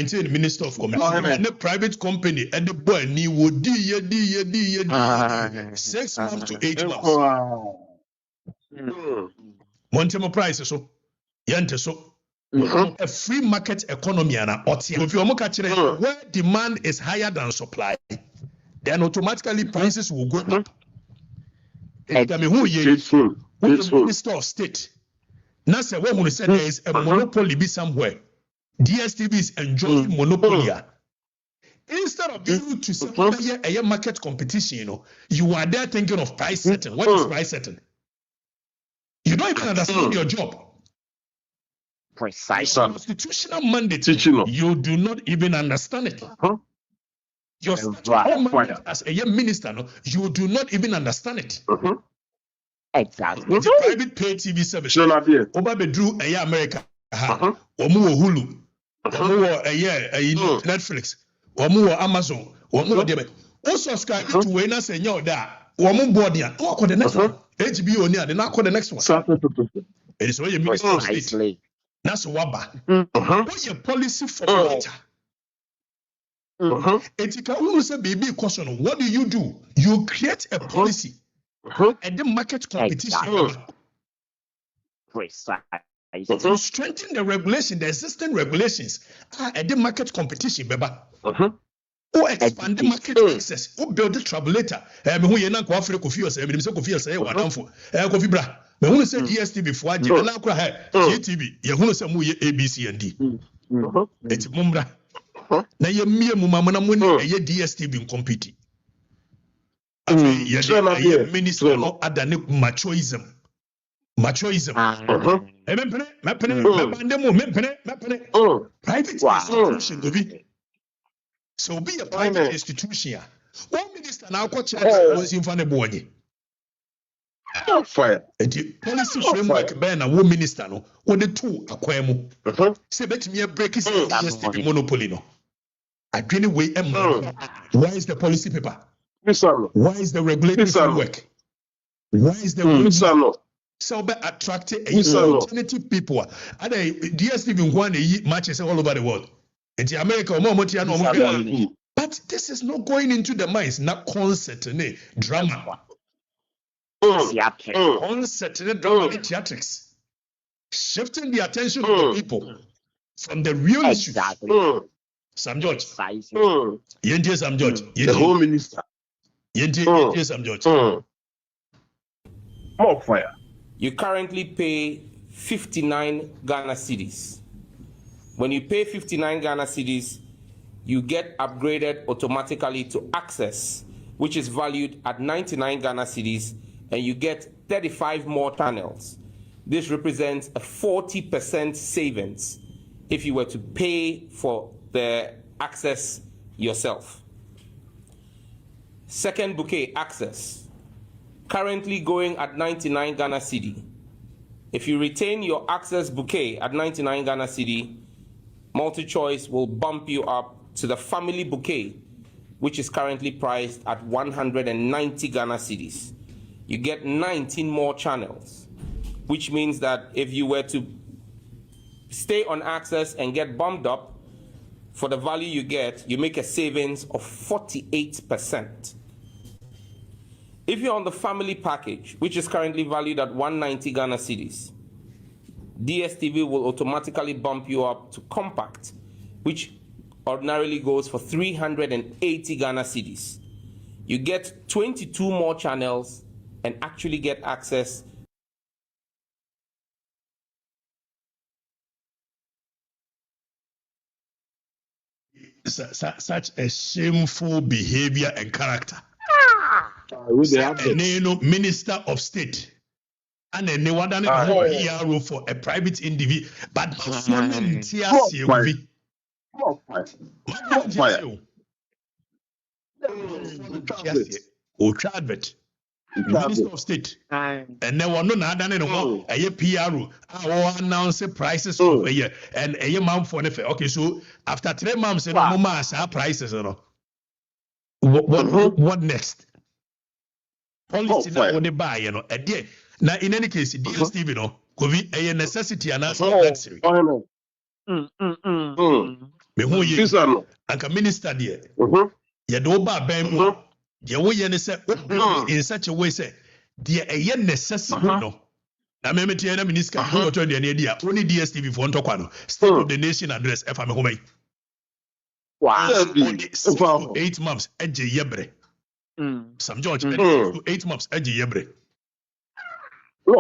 2019 Minister of Commerce. And the private company and the boy ni wo di 6 months to 8 months. Montemo price so yente so. A free market economy and if you where demand is higher than supply, then automatically prices will go up. Who is Minister of State? Now say when we say there is a monopoly be somewhere, DSTV is enjoying monopoly. Instead of you to say a market competition, you are there thinking of price setting. What is price setting? You don't even understand your job. Precise. Constitutional mandate, you do not even understand it. Your statutory mandate as a minister, you do not even understand it. Exactly. The private pay TV service. Oba bedru a America. Omu Hulu. Omu Netflix. Omu Amazon. Omu Debe. Also subscribe to Wena Senor da. Omu Bordia. Who call the next one? HBO near. They not call the next one. It is where you minister of state. That's waba. What's your policy for water? Question. What do? You create a policy and the market competition. Precise. You strengthen the regulation, the existing regulations, and the market competition, beba. Or expand the market access. Or build the troublemaker. Who you not Kofi say one for Kofi Bra. Me who say DSTV before I did not cry TV. You who say A, B, C, and D. It's Mumbra. Na ye mie mumamana muni ye DSTV in compete. Ye minister no adane machoism. Private institution to be. So be a private institution. One minister now coach was in front of Bonnie. Fire. The policy framework by na one minister no what the two akwemu. Say bet me break is DSTV monopoly no. Why is the policy paper? Why is the regulatory framework? Why is the so be attracting alternative people? And DSTV in one matches all over the world. In America, but this is not going into the minds, not concert, drama. Concert, drama, theatrics. Shifting the attention of the people from the real issues. Sam George. Yente Sam George. The Home Minister. Yente Sam George. More fire. You currently pay 59 Ghana cedis. When you pay 59 Ghana cedis, you get upgraded automatically to Access, which is valued at 99 Ghana cedis, and you get 35 more channels. This represents a 40% savings if you were to pay for the Access yourself. Second bouquet, Access, currently going at 99 Ghana cedi. If you retain your Access bouquet at 99 Ghana cedi, MultiChoice will bump you up to the family bouquet, which is currently priced at 190 Ghana cedis. You get 19 more channels, which means that if you were to stay on Access and get bumped up, for the value you get, you make a savings of 48%. If you're on the family package, which is currently valued at 190 Ghana cedis, DSTV will automatically bump you up to Compact, which ordinarily goes for 380 Ghana cedis. You get 22 more channels and actually get access such a shameful behavior and character. Minister of State and a new one for a private individual, but Minister of State, and then one no other than a PRO, I announce prices of a year and a month for the okay. So after 3 months, our prices, what next? Policy now when they buy, a day. Now in any case, DSTV, could be a necessity and not luxury. Me who ye anka minister there. Ye do ba ben mu. Ye wo ye ne say in such a way say there a ye necessity no. Na me tie na minister go to the dia only DSTV for ntokwa no. State of the Nation address efa me ho mai. Wow. 8 months eje yebre. Some George 8 months eje yebre.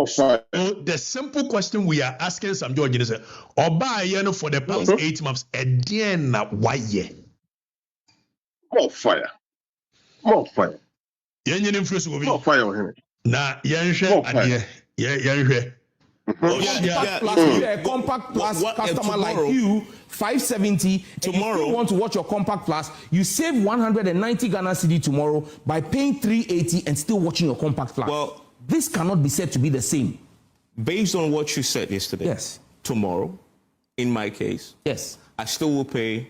So the simple question we are asking some George is Oba yen for the past 8 months again na why ye? More fire. More fire. Yen influence go be. More fire on him. Na yen hwe adie. Yen hwe. A compact plus customer like you, 570 tomorrow. If you want to watch your compact plus, you save 190 Ghana cedi tomorrow by paying 380 and still watching your compact plus. Well, this cannot be said to be the same. Based on what you said yesterday, yes. Tomorrow, in my case, yes, I still will pay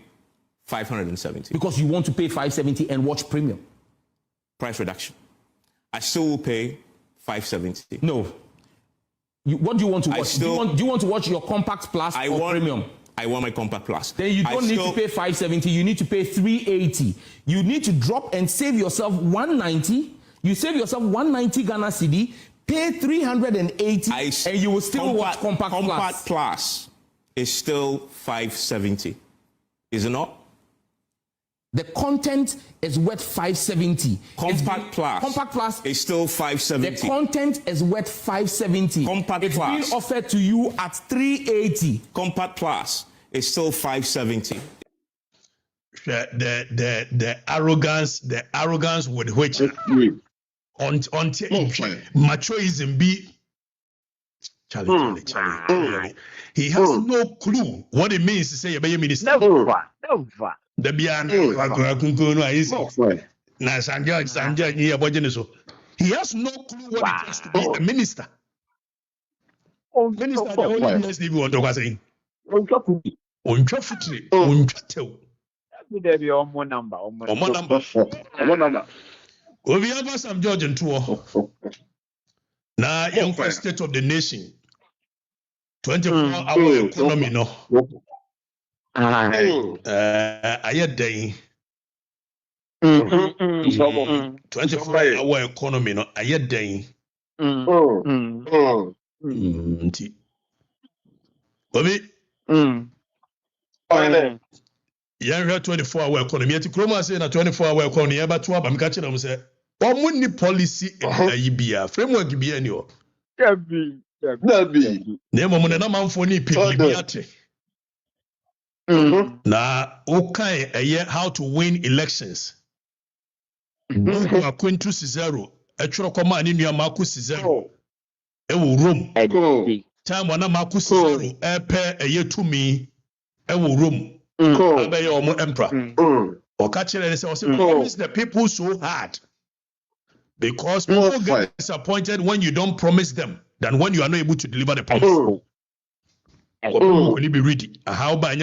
570. Because you want to pay 570 and watch premium. Price reduction. I still will pay 570. No. What do you want to watch? Do you want to watch your compact plus or premium? I want my compact plus. Then you don't need to pay 570. You need to pay 380. You need to drop and save yourself 190. You save yourself 190 Ghana cedi, pay 380, and you will still watch compact plus. Compact plus is still 570. Is it not? The content is worth 570. Compact plus is still 570. The content is worth 570. Compact it's plus being offered to you at 380. Compact plus is still 570. The arrogance with which until machoism be Charlie. He has no clue what it means to say a minister. Never. The beyond he has no clue what it is to be a minister. Minister, the only DSTV want to say. Number. We have some judge and tour. Now, young state of the nation. 24-hour economy, no. I had day. 24-hour economy, no. I had day. Bobby. Yeah, 24-hour economy. Yet, Chroma say na 24-hour economy. But two I'm catching them say, "What money policy IBA framework be any o?" Nabi. Name mo na man for ni PBA. Na okay, how to win elections. Akwentu 0. Etworo koma ani nua mako 0. E wo room. Time wana mako 0 epe tumi e wo room. Abeye omo emperor. Okachire say promise the people so hard. Because people get disappointed when you don't promise them than when you are not able to deliver the promise. Will be ready. How by we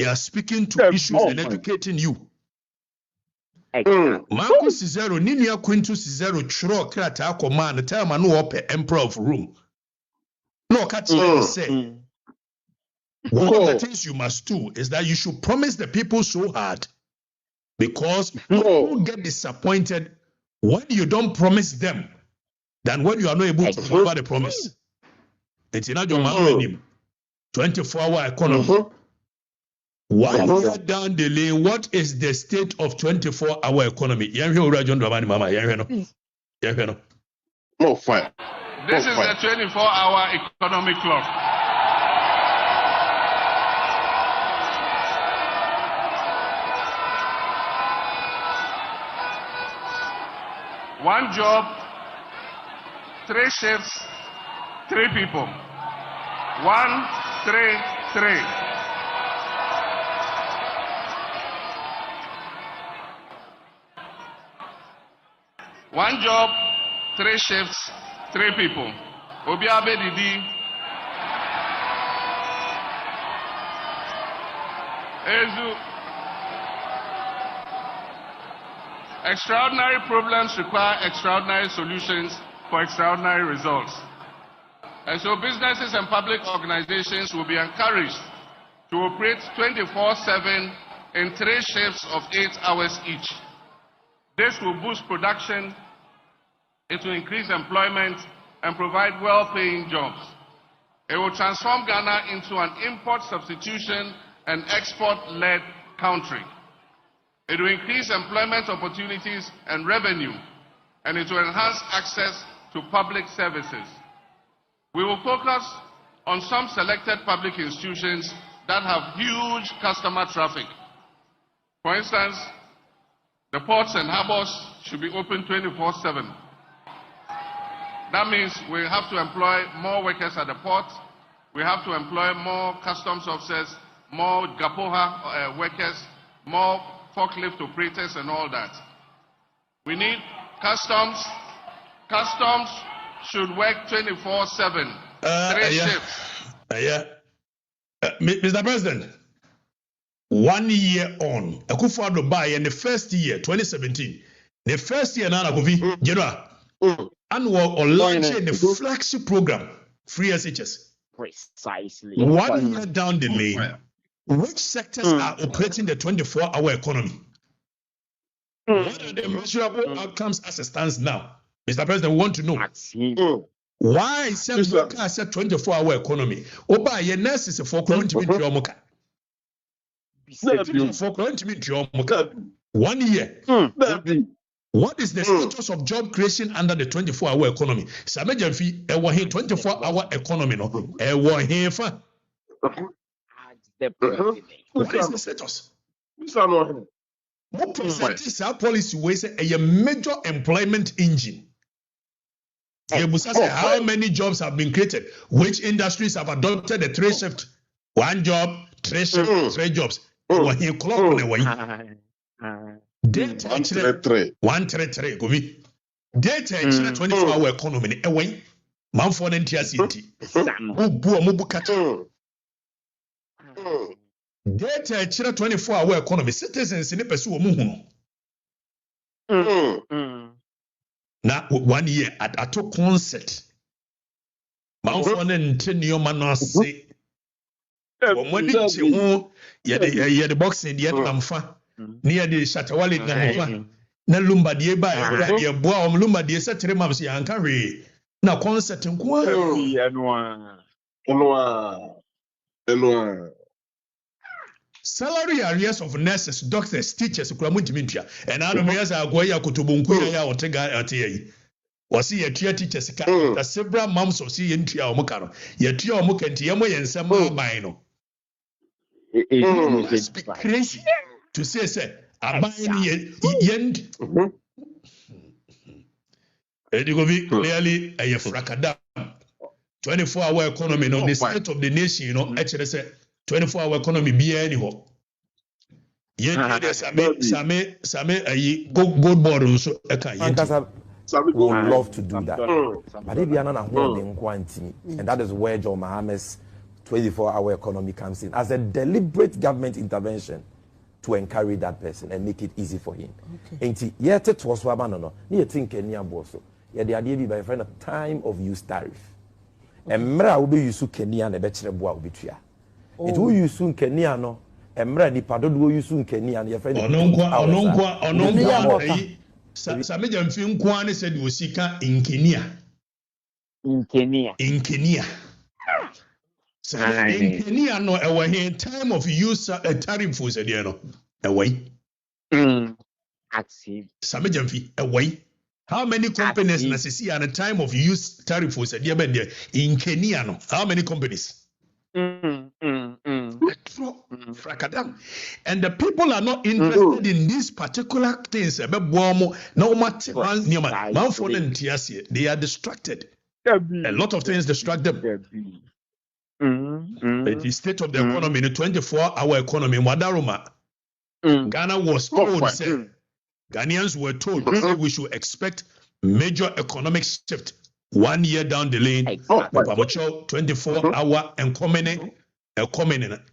are speaking to issues and educating you. Marcus 0, Ninia Quintus 0, Chro Krata command, the time I know emperor of Rome. No, Katya say. One of the things you must do is that you should promise the people so hard, because people get disappointed when you don't promise them than when you are not able to deliver the promise. It's in a 24-hour economy. While down the lane, what is the state of 24-hour economy? No fire. This is the 24-hour economic clock. One job, 3 shifts, 3 people. 1, 3, 3. One job, 3 shifts, 3 people. Obiabe Didi. Ezu. Extraordinary problems require extraordinary solutions for extraordinary results. And so businesses and public organizations will be encouraged to operate 24/7 in 3 shifts of 8 hours each. This will boost production, it will increase employment, and provide well-paying jobs. It will transform Ghana into an import substitution and export-led country. It will increase employment opportunities and revenue, and it will enhance access to public services. We will focus on some selected public institutions that have huge customer traffic. For instance, the ports and harbors should be open 24/7. That means we have to employ more workers at the port. We have to employ more customs officers, more Gapoha workers, more forklift operators and all that. We need customs. Customs should work 24/7. 3 shifts. Mr. President, 1 year on, Akufo-Addo buy in the first year, 2017, the first year now, General, annual or launching the flagship program, free SHS. Precisely. 1 year down the lane, which sectors are operating the 24-hour economy? What are the measurable outcomes as it stands now? Mr. President, we want to know. Why is it 24-hour economy? Oba, your nurses for current 1 year. What is the status of job creation under the 24-hour economy? Samejamfi, 24-hour economy, no? What is the status? What percentage is our policy ways a major employment engine? How many jobs have been created? Which industries have adopted the 3 shift? 1 job, 3 shift, 3 jobs. Data 133 go be. Data 24-hour economy away. Man for the NTSCT. Data 24-hour economy. Citizens in the pursue muhuno. Now 1 year at a concert. Man for the NTSCT. When the boxing, the Amfa. Near the Shatawali na lumba die ba ya boa lumba die se 3 months ya nkanwe na concert nko salary arrears of nurses, doctors, teachers kura muntimintua and I don't realize agoya kutubunku ya otega ate wasi ya teachers ka the several months of see yentua omuka no ya tua omuka nti yemo yensem aban no it's crazy to say aban yend Edigobi clearly a frakadam 24-hour economy no the state of the nation, you know, actually say 24-hour economy be anyhow. Yet same ayi gold board so eka would love to do that. But if you are not quantity, and that is where John Mahama's 24-hour economy comes in as a deliberate government intervention to encourage that person and make it easy for him. Okay. Yet it was no. You think Kenya boso. Yeah, the idea be by friend a time of use tariff. And mra will be use Kenya and a better boa will be tria. It will use soon Kenya no. And mra ni pado will use soon Kenya and your friend. Sameja mfi nkwane said usika in Kenya. In Kenya. In Kenya. So in Kenya no ewa here time of use tariff for said no away. Active. Sameja mfi away. How many companies necessary at the time of use tariff for said in Kenya no? How many companies? And the people are not interested in these particular things. They are distracted. A lot of things distract them. The state of the economy, the 24-hour economy, Wadaruma, Ghana was told, Ghanaians were told we should expect major economic shift 1 year down the lane. 24-hour and coming in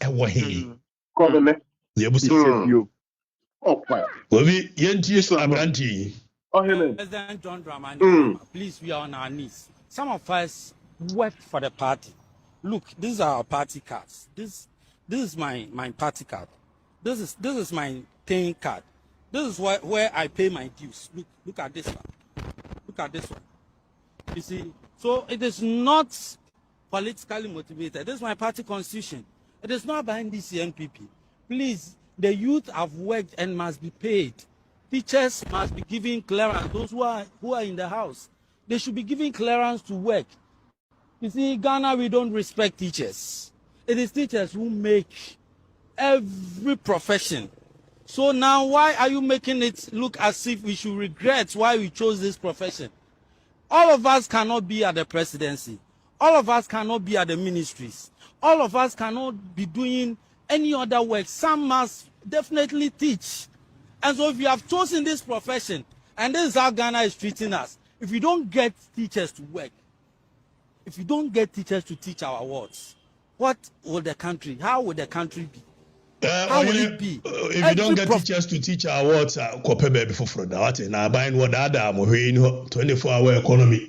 ewa he. President John Dramani, please, we are on our knees. Some of us work for the party. Look, these are our party cards. This is my party card. This is my paying card. This is where I pay my dues. Look at this one. Look at this one. You see, so it is not politically motivated. This is my party constitution. It is not behind this MPP. Please, the youth have worked and must be paid. Teachers must be given clearance. Those who are in the house, they should be given clearance to work. You see, Ghana, we don't respect teachers. It is teachers who make every profession. So now, why are you making it look as if we should regret why we chose this profession? All of us cannot be at the presidency. All of us cannot be at the ministries. All of us cannot be doing any other work. Some must definitely teach. And so if you have chosen this profession, and this is how Ghana is treating us, if you don't get teachers to work, if you don't get teachers to teach our wards, what will the country, how will the country be? How will it be? If you don't get teachers to teach our wards, kope baby for fraud. What na buying what other mo 24-hour economy.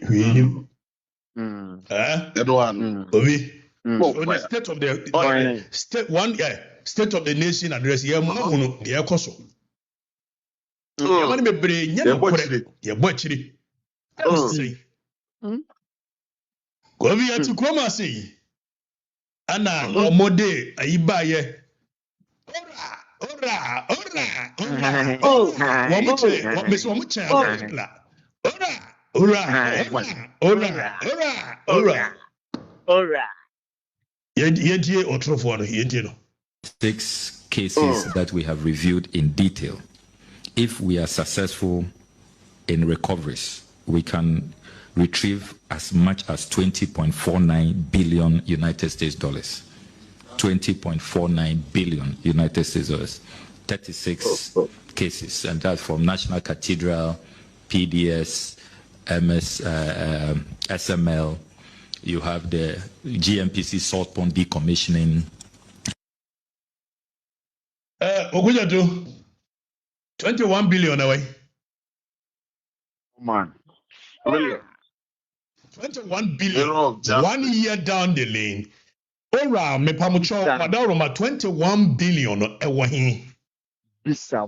Obi. So the state of the state of the nation address here mo hunu the ekoso. Yamani bebre nya na kore ye bo chiri. Obi ati kroma sei. Ana omode ayiba ye. Ora. Six cases that we have reviewed in detail. If we are successful in recoveries, we can retrieve as much as 20.49 billion United States dollars. 20.49 billion United States dollars. 36 cases, and that's from National Cathedral, PDS, MS, SML. You have the GMPC salt pond decommissioning. Okujatu, 21 billion away. Man. 21 billion. 1 year down the lane. Ora me pamucho madaroma 21 billion ewahi. Bisa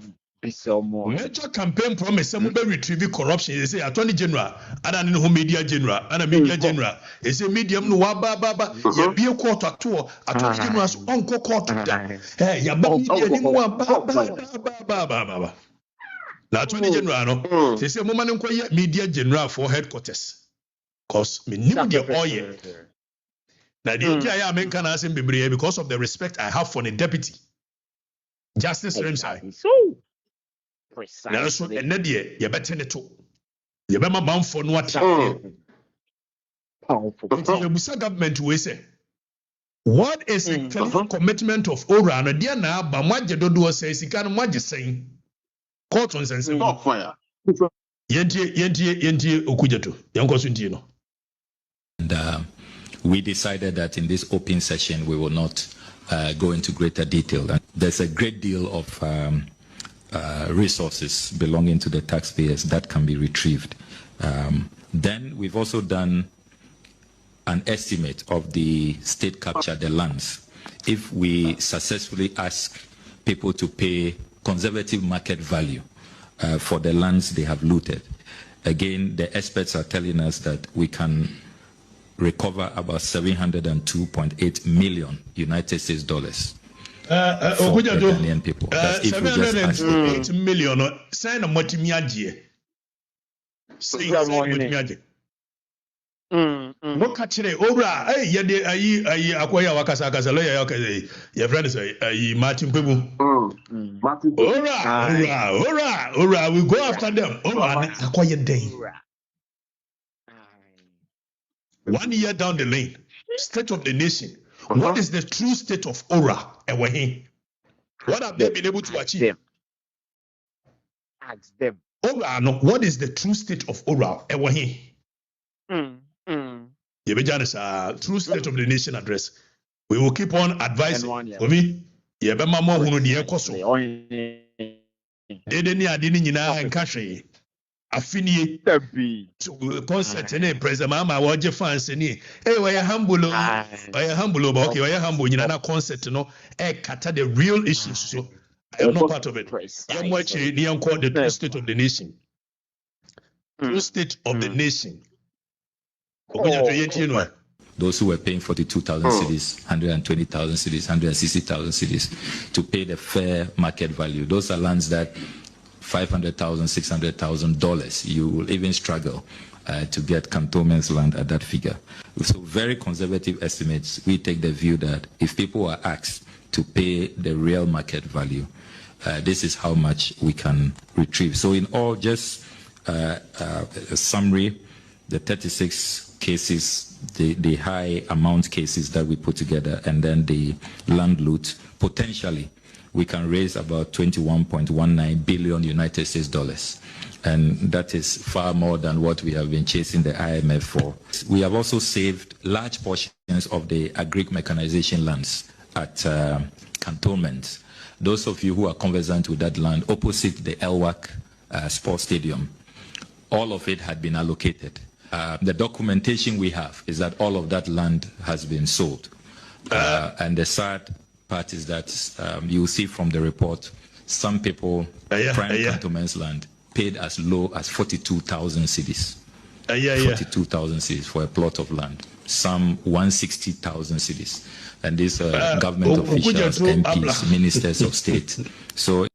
more. Major campaign promise some be retrieve corruption. They say attorney general, ada no media general, ana media general. They say medium no wa ba. Ya be court ato attorney general so onko court da. Eh ya ba media ni mu ba. Na attorney general no. They say mama nko ye media general for headquarters. Cause me nim the oil. Now the idea I am can ask because of the respect I have for the deputy Justice Ramsay. So precise. Now so and there you better to you better man for no what powerful. The Musa government we say what is the clear commitment of Ora and there now ba maje dodo say sika no maje say court on sense not fire. Yentie okujeto yanko so ntie no. And we decided that in this open session we will not go into greater detail. There's a great deal of resources belonging to the taxpayers that can be retrieved. Then we've also done an estimate of the state capture, the lands. If we successfully ask people to pay conservative market value for the lands they have looted, again, the experts are telling us that we can recover about 702.8 million United States dollars for the Ghanaian people. That's if we just ask 708 million. Say no motimiaje. Say no motimiaje. No kachire ora ye de ayi akoya wakasa lawyer yakase your friend say ayi Martin Pebu. Ora we go after them. Ora akoya den. 1 year down the lane, state of the nation. What is the true state of Ora? What have they been able to achieve? Ask them. Ora, no. What is the true state of Ora? True state of the nation address. We will keep on advising. Obi, yebema mo hunu die koso. Dede ni ade ni nyina enka hwe. afinie concert ne president mama woje fans ni we are humble but okay we are humble nyina na concert no kata the real issues so I am not part of it. The state of the nation. The state of the nation. Those who were paying 42,000 cedis, 120,000 cedis, 160,000 cedis to pay the fair market value. Those are lands that $500,000, $600,000. You will even struggle to get cantonments land at that figure. So very conservative estimates. We take the view that if people are asked to pay the real market value, this is how much we can retrieve. So in all, just a summary, the 36 cases, the high amount cases that we put together, and then the land loot, potentially we can raise about 21.19 billion United States dollars. And that is far more than what we have been chasing the IMF for. We have also saved large portions of the agric mechanization lands at cantonments. Those of you who are conversant with that land opposite the Elwak Sports Stadium, all of it had been allocated. The documentation we have is that all of that land has been sold. And the sad part is that you will see from the report, some people, prime cantonments land, paid as low as 42,000 cedis. 42,000 cedis for a plot of land. Some 160,000 cedis. And these government officials, MPs, ministers of state. So,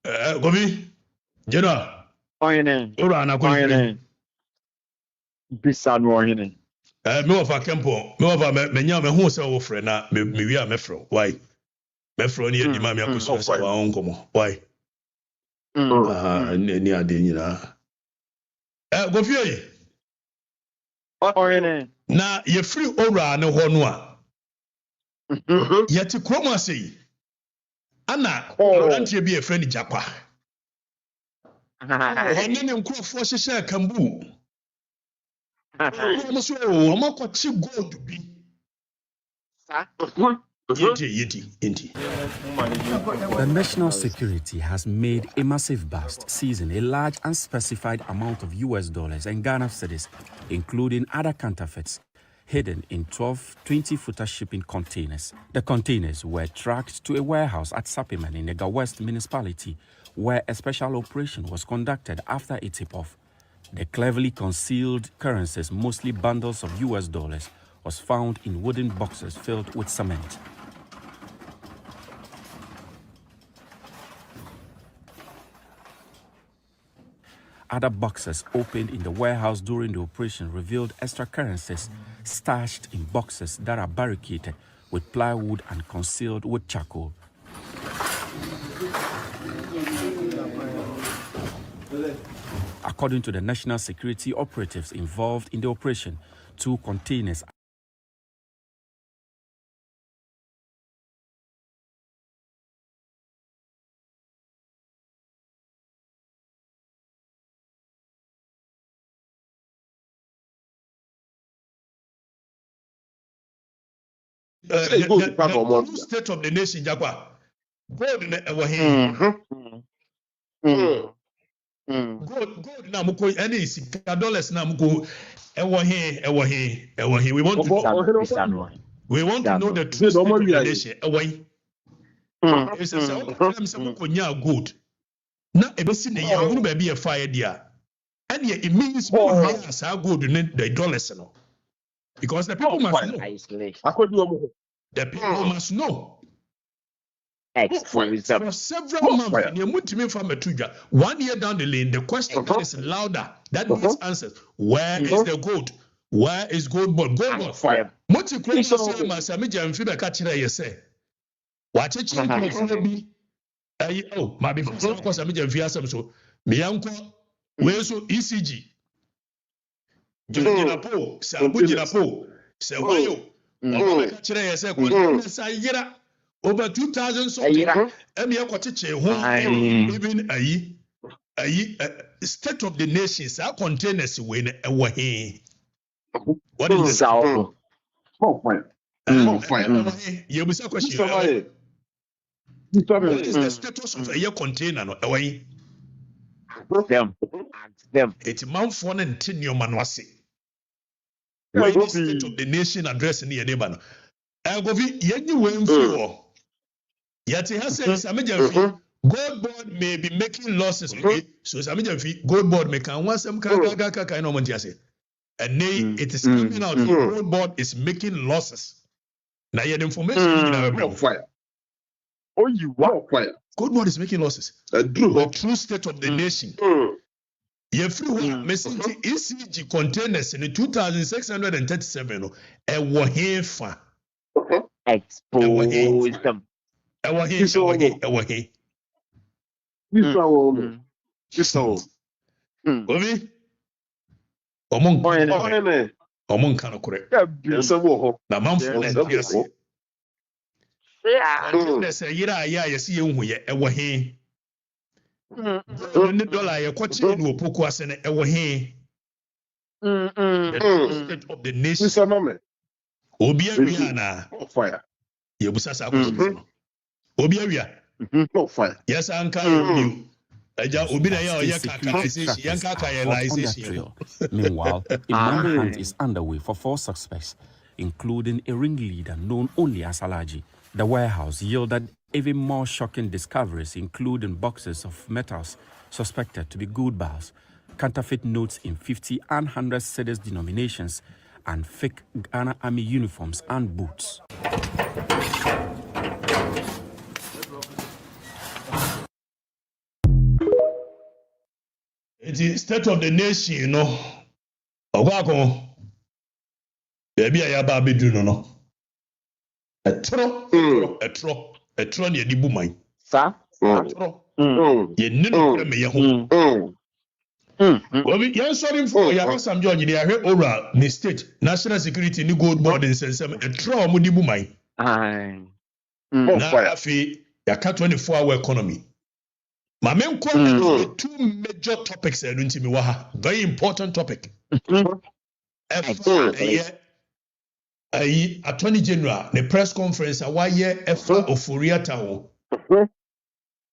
Gobi, General. Bisa no ohene. Me ofa kempo, me ofa me nya me hu se wo frɛ na me wi a me frɛ. Why? Me frɛ ni edi ma me akoso se wa onkomo. Why? Ni ade nyina. Gofi oyi. Ohene. Na ye free ora ne ho no a. Yeti kromo asei. Ana rantie bi e frɛ ni Jakwa. Ɔne ne nkurɔfoɔ hyehyɛ kambu. Ɔmo so ɔmo akɔkye gold bi. The national security has made a massive bust, seizing a large unspecified amount of US dollars and Ghana cedis, including other counterfeits, hidden in 12 20-footer shipping containers. The containers were tracked to a warehouse at Sapiman in the West municipality, where a special operation was conducted after a tip-off. The cleverly concealed currencies, mostly bundles of US dollars, was found in wooden boxes filled with cement. Other boxes opened in the warehouse during the operation revealed extra currencies stashed in boxes that are barricaded with plywood and concealed with charcoal. According to the national security operatives involved in the operation, 2 containers the state of the nation, Jakwa. Gold in gold na muko any sika dollars na muko ewo he we want to know the true state of the nation ewo he it's a say muko nya gold na ebesi na ya hunu ba bi e fire dia and it means more as gold than the dollars no, because the people must know. The people must know. For several months, 1 year down the lane, the question is louder. That needs answers. Where is the gold? Where is gold bond? Gold bond. What you claim to say, Masami Jamfiba Kachira, you say? Watch it. Oh, my before, of course, I'm Jamfia. So, my uncle, where's ECG? Jinapo, Sabu Jinapo, Sawayo, Kachira, you say, over 2,000 something. Even state of the nations are containers when away. What is that? You will say question. What is the status of a container away? them. It's manfo no nte nneɔma no ase. Where the state of the nation address in the neighbor no. Govi yenyi wenfi wo. Yati ha say Samijamfi Gold Board may be making losses. So Samijamfi Gold Board make an wasem ka no monti ase. And nay it is coming out Gold Board is making losses. Now your information fire. Oh, you want fire. Gold Board is making losses. The true state of the nation. Yefri message ECG containers in 2637 no e wo hefa Expose them. E wo he This one. Obi omon kan kore na manfo na yes na say yira ya yesi yehu ye e wo he $1 ye kwachi no opoku ase na e wo he state of the nation obi awia na Fire. ye busa sa question obi awia No fire. yes anka you eja obi na ya oye kakaization yanka kayelization. Meanwhile, a manhunt is underway for 4 suspects, including a ringleader known only as Alaji. The warehouse yielded even more shocking discoveries, including boxes of metals suspected to be gold bars, counterfeit notes in 50 and 100 cedis denominations, and fake Ghana Army uniforms and boots. The state of the nation, you know, Ogwako, baby, I have a bit, you know. A tro near the boomai. Sir? Ye nino me yahu. Well, you're sorry for your some John, you heard Ora, the state, national security, new gold board, and some a tro mudi boomai. Now, Afi, yaka 24-hour economy. My main comment 2 major topics very important topic. Attorney General, the press conference, why Ofuriata.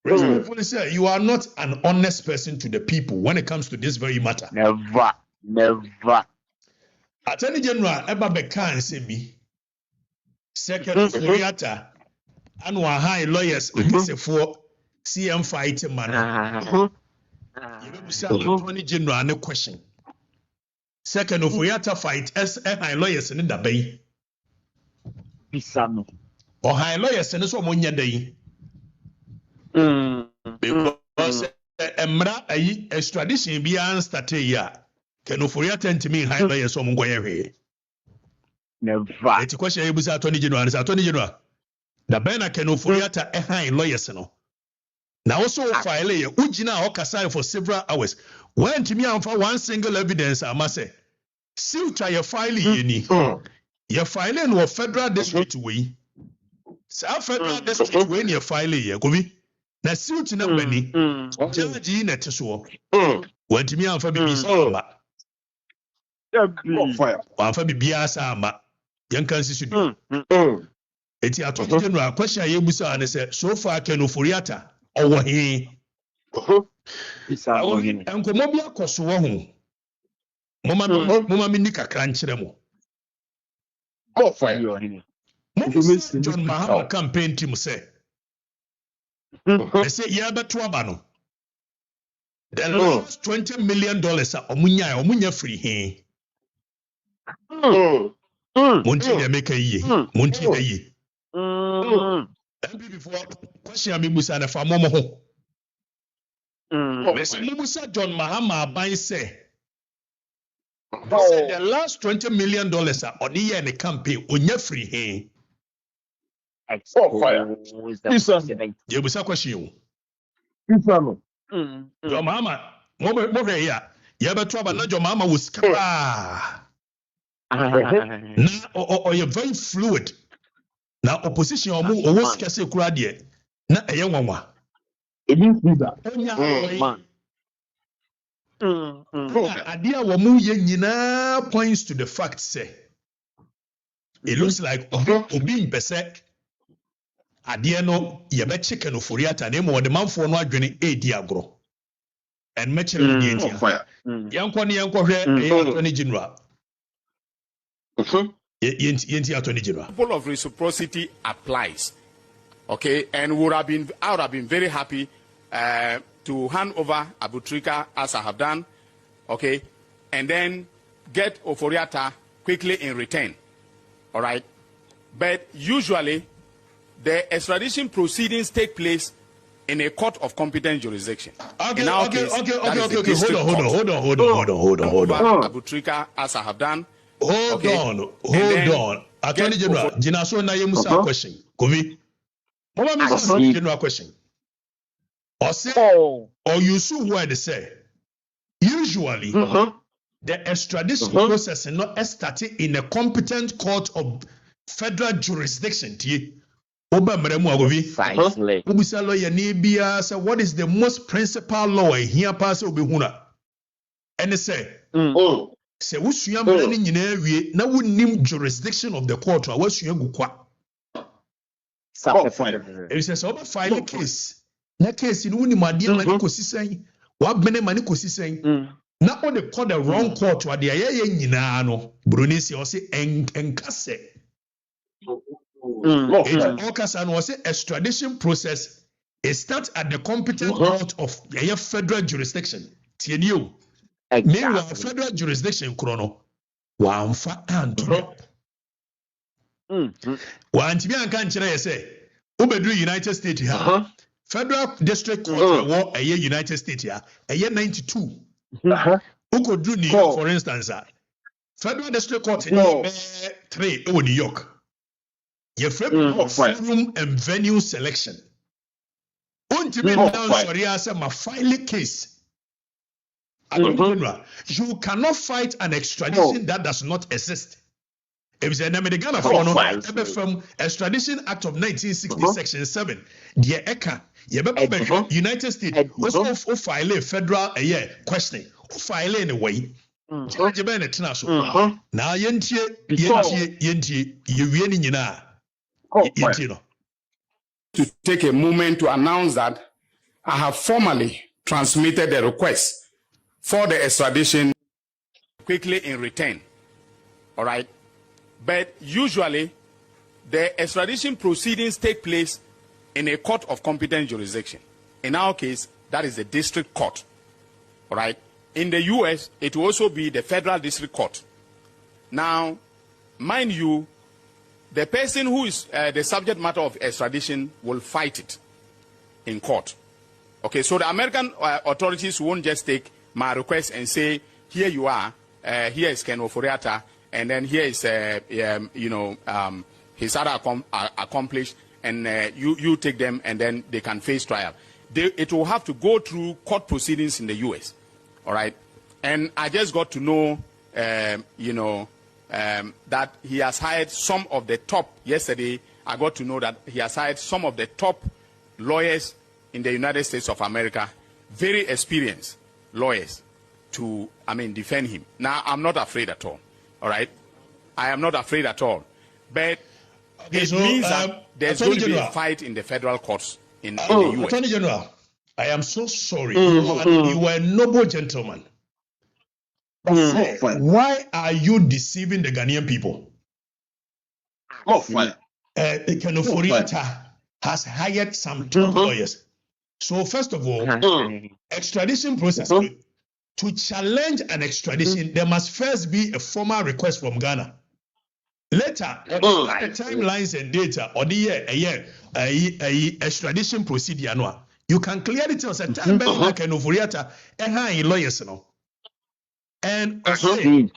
Respectfully say, you are not an honest person to the people when it comes to this very matter. Never. Attorney General, Eba Bekan say me, Secretary Ofuriata, and one high lawyers for CM fighting man. You say Attorney General no question. Second Ofuriata fight high lawyers in the bay. Bisano. Or high lawyers in so munya day. Because emra extradition be start ya. Can Ofuriata ntimi high lawyers so mungo ye. Never. The question you say Attorney General is Attorney General. The bena can Ofuriata high lawyers no. Now also file ye ujina okasai for several hours. When to me for one single evidence I must say. Still try your file ye ni. Your filing was federal district way. South federal district way your file ye go be. Na suit na bani. Judge na teso. When to me am for BBC ma. Fire. Wan for BBC ama. Yan kan si studio. Eti Attorney General question ye busa and say so far can Ofuriata owo he. Enkomo bi akoso wo ho. Mama mi ni kakra nkyere mo. Fire. John Mahama campaign team say. They say yeah beto aba no. The last $20 million omunya free he. Monti dey make ye. Monti dey ye. Before question me busa na fa momo ho. Musa John Mahama aban say the last $20 million on the year in the campaign onya free he. Fire. You busa question. John Mahama mo here ya beto aba na John Mahama was na you're very fluid. Now opposition owo skase kura de na eye nwanwa. It means that. Idea wo mu ye nyina points to the fact say it looks like obi impese idea no ye be chicken Ofuriata na mo de manfo no adwene edi agro. and measuring the entire. Attorney General. Attorney General. Principle of reciprocity applies. Okay, and I would have been very happy to hand over Abutrika as I have done. Okay, and then get Oforiata quickly in return. All right, but usually the extradition proceedings take place in a court of competent jurisdiction. Okay. Hold on. Abutrika as I have done. Hold on. Attorney General, Jinaso Nayemusa question. Kovi. Mama Mr. General question. Or you see what they say. Usually, the extradition process is not started in a competent court of federal jurisdiction. What is the most principal law here? Pass Obihuna. And they say, say, what's your now we name jurisdiction of the court? What's your gukwa? It says, over file case. Na case in Uni Madia Manikosi saying, what Bene Manikosi saying. Now on the call the wrong court, what the Ayano, Brunisi or say, and Casse. Okasan was a extradition process. It starts at the competent court of a federal jurisdiction. TNU. Meanwhile, federal jurisdiction, Chrono. One for Antonio. One to be unconscious, say, Ubedu United States here. Federal District Court war a year United States here, a year 92. Uko do New York, for instance. Federal District Court in 3 New York. Your forum and venue selection. Ultimately, sorry, I said my filing case. You cannot fight an extradition that does not exist. If it's an Ghana from Extradition Act of 1960, Section 7, the ECA, United States, also file a federal questioning, file anyway. Now, Yentie, to take a moment to announce that I have formally transmitted the request for the extradition quickly in return. All right. But usually, the extradition proceedings take place in a court of competent jurisdiction. In our case, that is the district court. All right. In the U.S., it will also be the federal district court. Now, mind you, the person who is the subject matter of extradition will fight it in court. Okay, so the American authorities won't just take my request and say, here you are, here is Ken Oforiata, and then here is, his other accomplished, and you take them, and then they can face trial. It will have to go through court proceedings in the U.S., all right? And I just got to know, that he has hired some of the top, yesterday I got to know that he has hired some of the top lawyers in the United States of America, very experienced lawyers to, defend him. Now, I'm not afraid at all, all right? I am not afraid at all. But it means that there's going to be a fight in the federal courts in the U.S. Attorney General, I am so sorry. You were a noble gentleman. Why are you deceiving the Ghanaian people? Ken Oforiata has hired some top lawyers. So first of all, extradition process, to challenge an extradition, there must first be a formal request from Ghana. Later, the timelines and data or the extradition procedure, you can clearly tell us a time like Ken Oforiata and lawyers, and Ken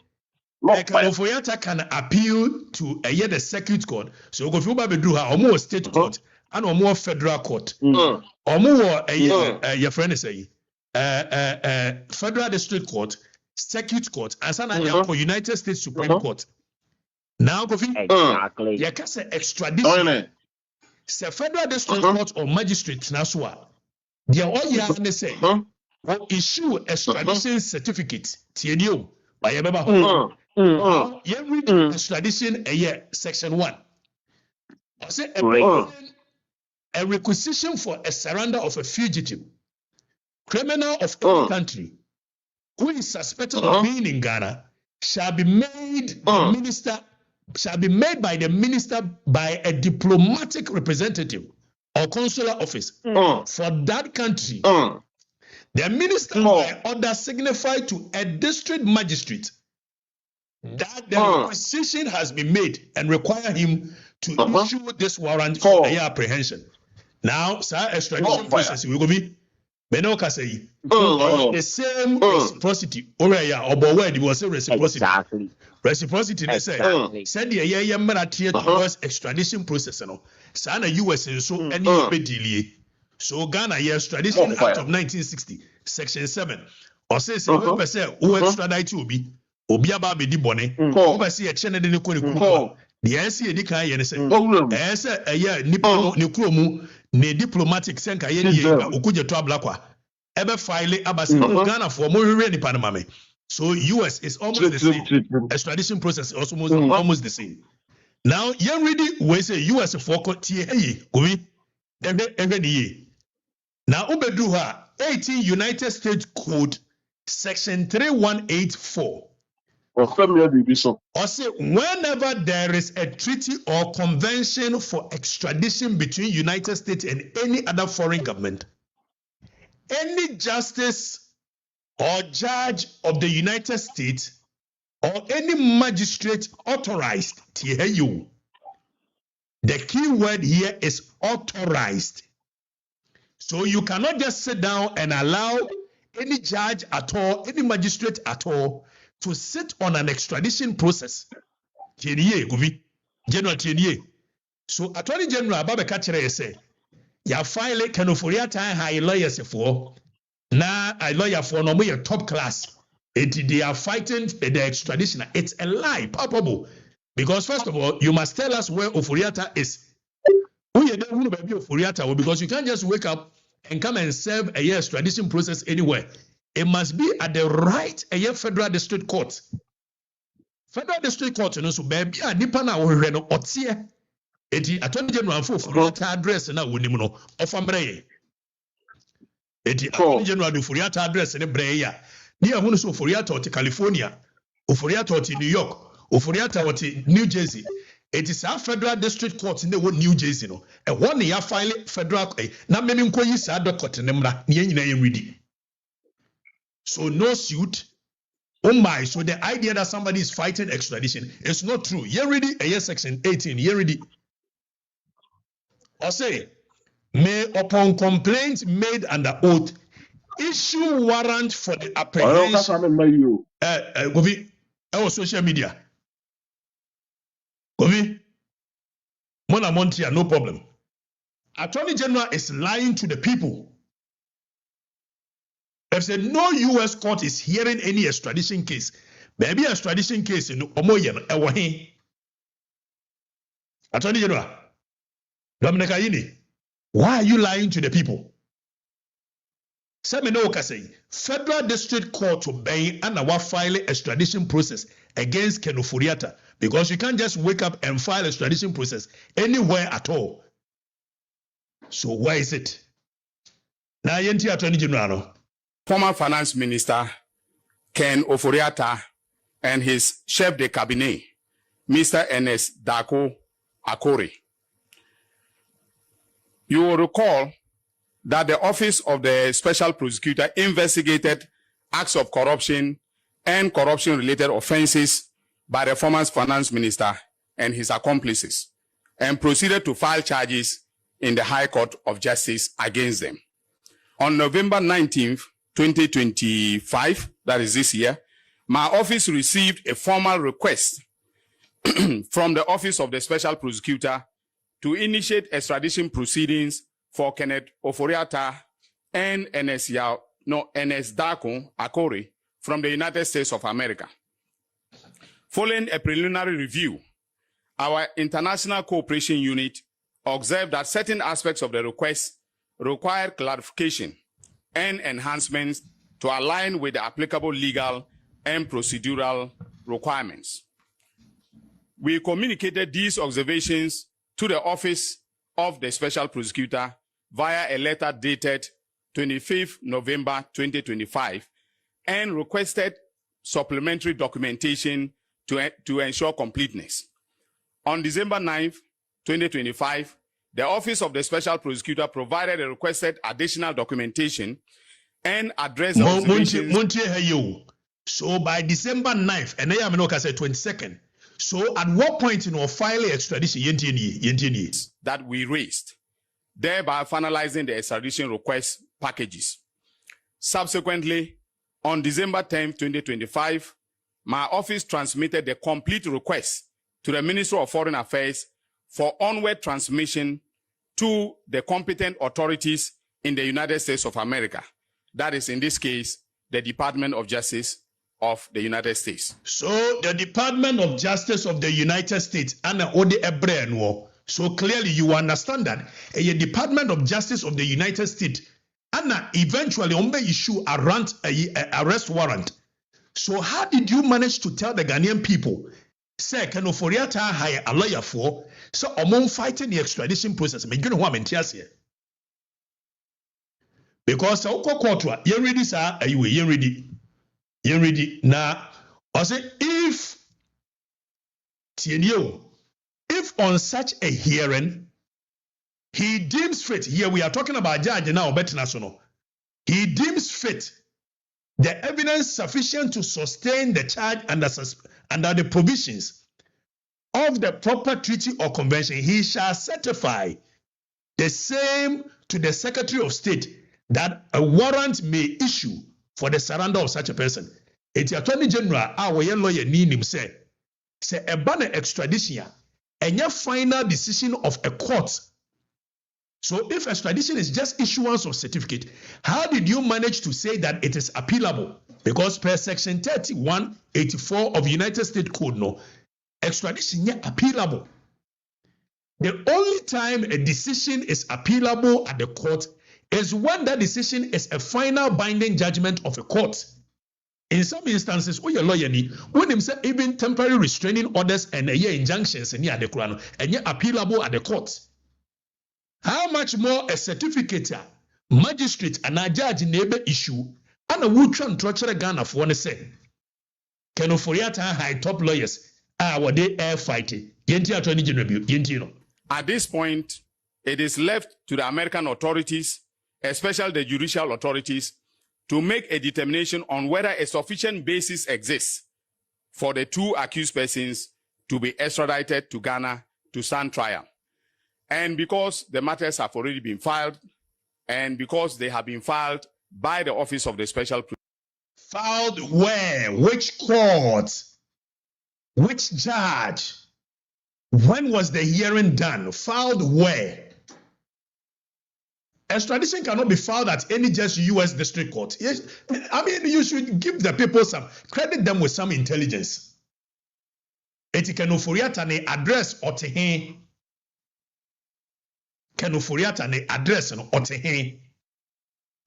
Oforiata can appeal to the circuit court. So go through almost state court and more federal court. Or more your friend is federal district court, circuit court, and some United States Supreme Court. Now go exactly. You can say extradition. Say federal district court or magistrate Naswa. They are all here and they say issue extradition certificate. TNU. By you read extradition a year, section 1. I say a requisition for a surrender of a fugitive criminal of any country who is suspected of being in Ghana shall be made by the minister by a diplomatic representative or consular office for that country. The minister by order signified to a district magistrate that the requisition has been made and require him to issue this warrant for apprehension. Now, sir, extradition process will go be the same reciprocity. It was a reciprocity. Exactly. Reciprocity, they say, said the towards extradition process. Sana US and so any delay. So Ghana, Extradition Act of 1960, Section 7. Or says, who extradite will be Obiaba be di bone. Oversee a channel in the Koni. The NC Edika and say, a year Nipo Nukromu, ne diplomatic senka yen Okuja Trablaqua. Ever file Abbasi Ghana for more ready Panama. So US is almost the same. Extradition process is almost the same. Now, you ready we say US for now Ubeduha 18 United States Code Section 3184. Or say whenever there is a treaty or convention for extradition between United States and any other foreign government, any justice or judge of the United States or any magistrate authorized, the key word here is authorized. So you cannot just sit down and allow any judge at all, any magistrate at all, to sit on an extradition process. General Tienier. So Attorney General Babeka Chere say, ya file Kenoforia time high lawyers for na a lawyer for no more top class. They are fighting the extradition. It's a lie, palpable. Because first of all, you must tell us where Oforiata is. Because you can't just wake up and come and serve a year extradition process anywhere. It must be at the right a year federal district court. Federal district court, you know, so baby, a nipana or reno otie. Eti Attorney General for Furiata address na wunimuno of Ambreye. Eti Attorney General do Furiata address in Breya. Ni ahunu so Furiata to California, Furiata to New York, Furiata to New Jersey. It is our federal district court in the New Jersey no. And one year file federal na many nkoyi sa court nemra ni nyina yemredi. So no suit. Oh my, so the idea that somebody is fighting extradition is not true. You ready? A year section 18, you ready? Or say, may upon complaint made under oath, issue warrant for the apprehension. Govi, social media. Govi, Mona Montia, no problem. Attorney General is lying to the people. They've said no US court is hearing any extradition case. Maybe extradition case in Omoyen, Ewahi. Attorney General, Dominic Ayini, why are you lying to the people? Seminoka say, Federal District Court to Bay and our file extradition process against Kenofuriata because you can't just wake up and file extradition process anywhere at all. So why is it? Now, Yenti Attorney General. Former Finance Minister Ken Oforiatta and his chef de cabinet, Mr. Ernest Dako Akore. You will recall that the Office of the Special Prosecutor investigated acts of corruption and corruption-related offenses by the former Finance Minister and his accomplices and proceeded to file charges in the High Court of Justice against them. On November 19th, 2025, that is this year, my office received a formal request from the Office of the Special Prosecutor to initiate extradition proceedings for Kenneth Oforiatta and Ernest Dako Akore from the United States of America. Following a preliminary review, our International Cooperation Unit observed that certain aspects of the request required clarification and enhancements to align with the applicable legal and procedural requirements. We communicated these observations to the Office of the Special Prosecutor via a letter dated 25th November 2025 and requested supplementary documentation to ensure completeness. On December 9th, 2025, the Office of the Special Prosecutor provided the requested additional documentation and addressed observations. So by December 9th, and I am not 22nd. So at what point in our file extradition that we raised, thereby finalizing the extradition request packages. Subsequently, on December 10, 2025, my office transmitted the complete request to the Ministry of Foreign Affairs for onward transmission to the competent authorities in the United States of America. That is, in this case, the Department of Justice of the United States. So the Department of Justice of the United States, so clearly you understand that a Department of Justice of the United States, eventually issue a arrest warrant. So how did you manage to tell the Ghanaian people, say, can Oforiata hire a lawyer for, so among fighting the extradition process? Because you ready, sir, you ready. You ready now? I say if on such a hearing he deems fit, here we are talking about judge now, but national, he deems fit the evidence sufficient to sustain the charge under the provisions of the proper treaty or convention, he shall certify the same to the Secretary of State that a warrant may issue for the surrender of such a person. It's Attorney General, our lawyer, Ninim say a banner extradition, and your final decision of a court. So if extradition is just issuance of certificate, how did you manage to say that it is appealable? Because per section 3184 of United States Code, no, extradition is appealable. The only time a decision is appealable at the court is when that decision is a final binding judgment of a court. In some instances, when him say even temporary restraining orders and injunctions and the Quran and appealable at the court. How much more a certificate, magistrate, and a judge neighbor issue, and a wood try to Ghana for one say. Can Oforiata high top lawyers are they air fighting? At this point, it is left to the American authorities, especially the judicial authorities, to make a determination on whether a sufficient basis exists for the two accused persons to be extradited to Ghana to stand trial. And because the matters have already been filed, and because they have been filed by the Office of the Special Prosecutor. Filed where? Which court? Which judge? When was the hearing done? Filed where? Extradition cannot be filed at any just U.S. district court. Yes, I mean, you should give the people credit them with some intelligence. Eti Kenoforiata ne address otehe. Kenoforiata ne address no otehe.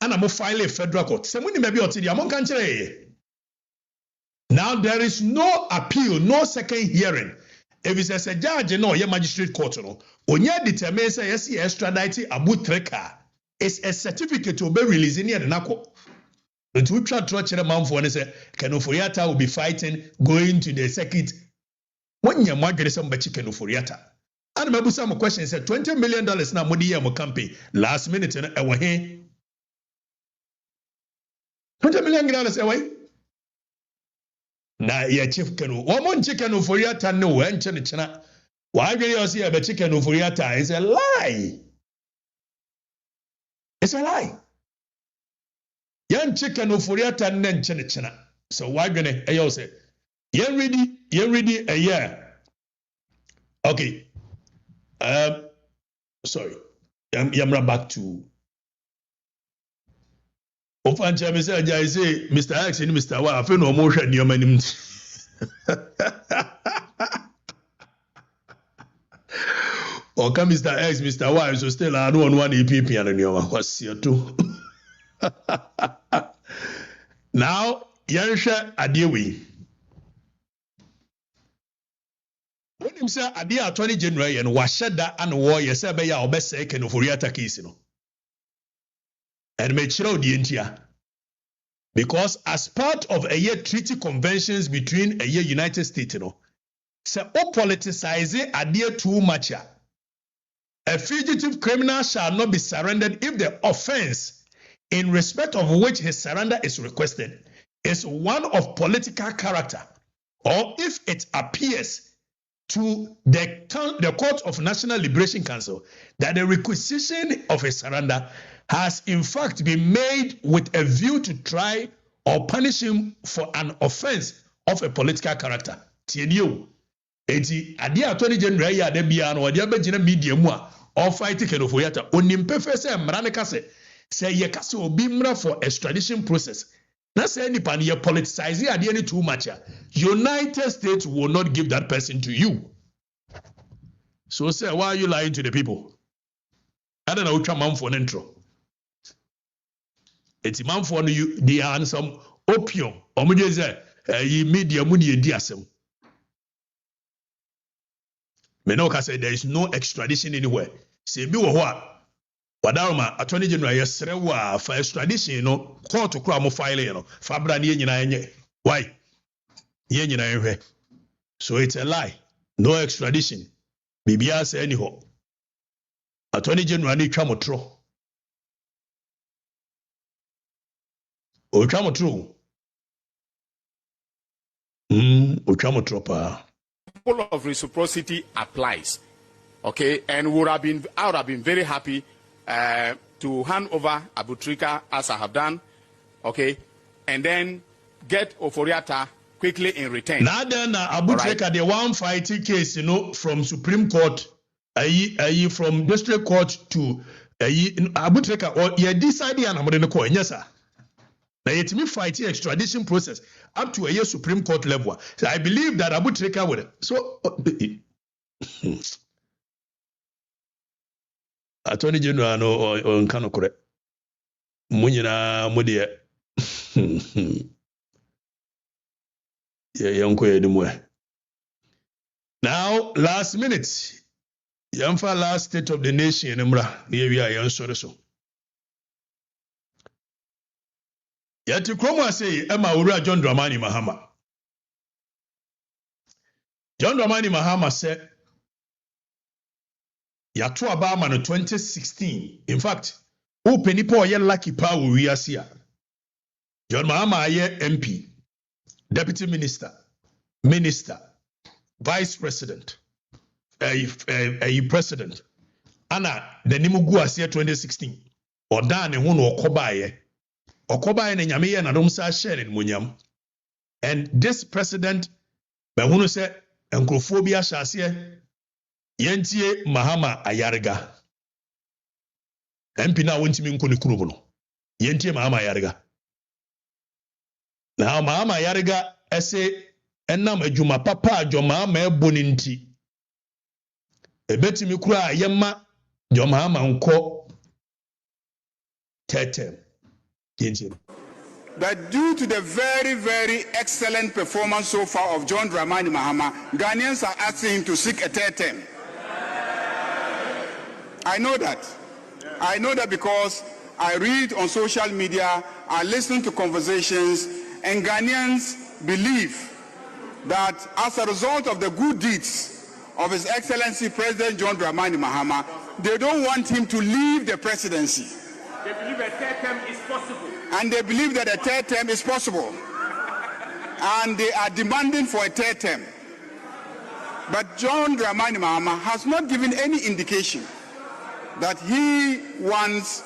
And I'm file a federal court. Semuni maybe otidi among country. Now there is no appeal, no second hearing. If it says a judge, no, your magistrate court, no, onye determines yes, extradite Abu Treka. It's a certificate to be released in the NACO. But we try to watch the man for and say, Kenoforiata will be fighting, going to the circuit. When your market is some Kenoforiata. And maybe some question said $20 million now, Modi campaign. Last minute, and I went here. $20 million away. Now, yeah, Chief Kenu. One chicken Kenoforiata, no, and China. Why do you see a chicken Kenoforiata? It's a lie. It's a lie. Yan chicken Oforiata nen chena. So why gonna ayo say? Yan ready a year. Okay. Sorry. Yamra back to Ofancha Mr. I say Mr. X and Mr. Y. I feel no motion your man. Or come Mr. X, Mr. Y, so still I don't want EPP and your what's here too. Now, Yansha Adiwi. When him say Adia Attorney General and Washada and War, Yasabaya or best second of Uriata case, and mechiro dientia. Because as part of a year treaty conventions between a year United States, you know, say o politicize adhere too much. A fugitive criminal shall not be surrendered if the offense in respect of which his surrender is requested is one of political character, or if it appears to the Court of National Liberation Council that the requisition of a surrender has in fact been made with a view to try or punish him for an offense of a political character. Tienio. Eti ade attorney general ya de bia no ode abegina media mu a all fight kenofoyata onimpefe se mrane kase se ye kase obi mra for extradition process. Na say nipa ne politicize ade any too much. United States will not give that person to you. So say, why are you lying to the people? I don't know which man for an intro. It's man for you, they are some opium. Or maybe say, ye media money diasem. Menoka said there is no extradition anywhere. Say, me what? Wadarma, Attorney General, yes, for extradition, you know, court to crime file, you know, Fabra Yenye. Why? Yenye. So it's a lie. No extradition. Bibia say anyhow. Attorney General ni chamotro. O chamotro. O chamotro pa. Principle of reciprocity applies. Okay, and I would have been very happy to hand over Abu Trika as I have done. Okay, and then get Oforiata quickly in return. Now then, Abu Trika, the one fighting case, you know, from Supreme Court, from District Court to Abu Trika, or you decided on Abu Trika, yes, sir. Now, yet me fighting extradition process up to a year Supreme Court level. So I believe that Abu Trika would. So, Attorney General no on Kano correct. Munyina mudia. Now, last minute, Yamfa last state of the nation, Emra, near we are so. Yati Kromwa say, Emma Ura John Dramani Mahama. John Dramani Mahama said, Yatu Abama no 2016. In fact, Upenipo ye lucky power we are here. John Mahama aye MP, Deputy Minister, Vice President, President. Ana the Nimugu Asia 2016. Oda ne hunu okobaye. Okobaye ne nyame ye na dom sa share munyam. And this president, be hunu se enkrofobia shase yentie Mahama Ayariga. MP na wontimi nkoni kurubu no. Yentie Mahama Ayariga. Now Mahama Ayariga ese enam adwuma papa adwo Mahama eboni nti. Ebetimi kura yemma dwo Mahama nko tetem. Yentie. But due to the very, very excellent performance so far of John Dramani Mahama, Ghanaians are asking him to seek a third term. I know that. I know that because I read on social media, I listen to conversations, and Ghanaians believe that as a result of the good deeds of His Excellency President John Dramani Mahama, they don't want him to leave the presidency. They believe a third term is possible. And they believe that a third term is possible. And they are demanding for a third term. But John Dramani Mahama has not given any indication that he wants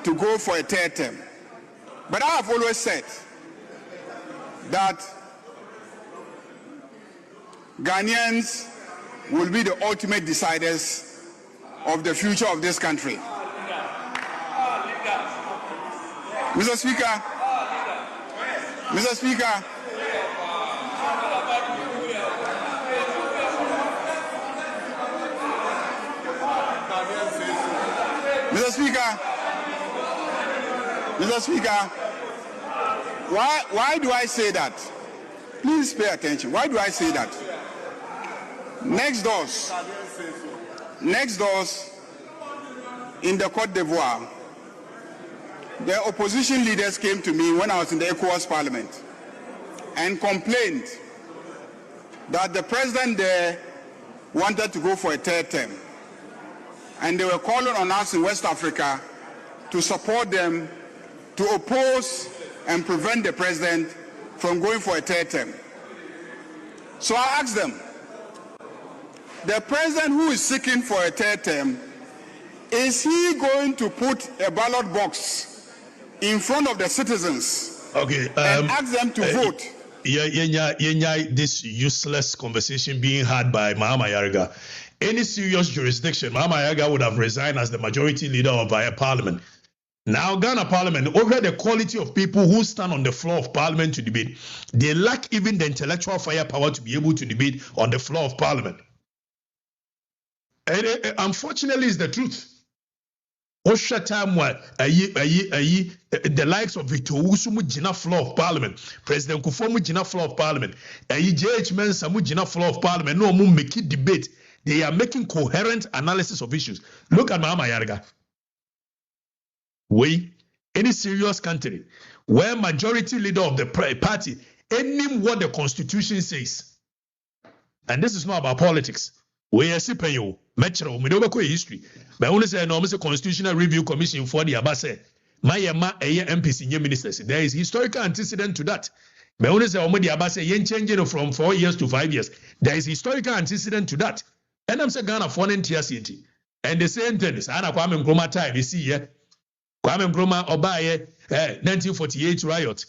to go for a third term. But I have always said that Ghanaians will be the ultimate deciders of the future of this country. Mr. Speaker, Mr. Speaker, Mr. Speaker, Mr. Speaker, why do I say that? Please pay attention. Why do I say that? Next doors in the Côte d'Ivoire, the opposition leaders came to me when I was in the ECOWAS Parliament and complained that the president there wanted to go for a third term. And they were calling on us in West Africa to support them, to oppose and prevent the president from going for a third term. So I asked them, the president who is seeking for a third term, is he going to put a ballot box in front of the citizens and ask them to vote? This useless conversation being had by Mahama Yarga. Any serious jurisdiction, Mahama Yarga would have resigned as the majority leader of our parliament. Now, Ghana Parliament, over the quality of people who stand on the floor of Parliament to debate, they lack even the intellectual firepower to be able to debate on the floor of Parliament. And unfortunately, it's the truth. The likes of Vito Usumu Jina floor of Parliament, President Kufomu Jina floor of Parliament, J.H. Mensamu Jina floor of Parliament, no more make it debate. They are making coherent analysis of issues. Look at Mahama Yarga. Any serious country where majority leader of the party, any what the constitution says, and this is not about politics. We are sipping you, metro, we don't history. But only say no, Mr. Constitutional Review Commission for the Abase. My MP senior ministers. There is historical antecedent to that. But only say the Abase yen changing from 4 years to 5 years. There is historical antecedent to that. And I'm saying Ghana foreign TRCT. And the same thing is Anna Kwame Nkrumah time. You see, yeah. Kwame Nkrumah Obaye 1948 riot.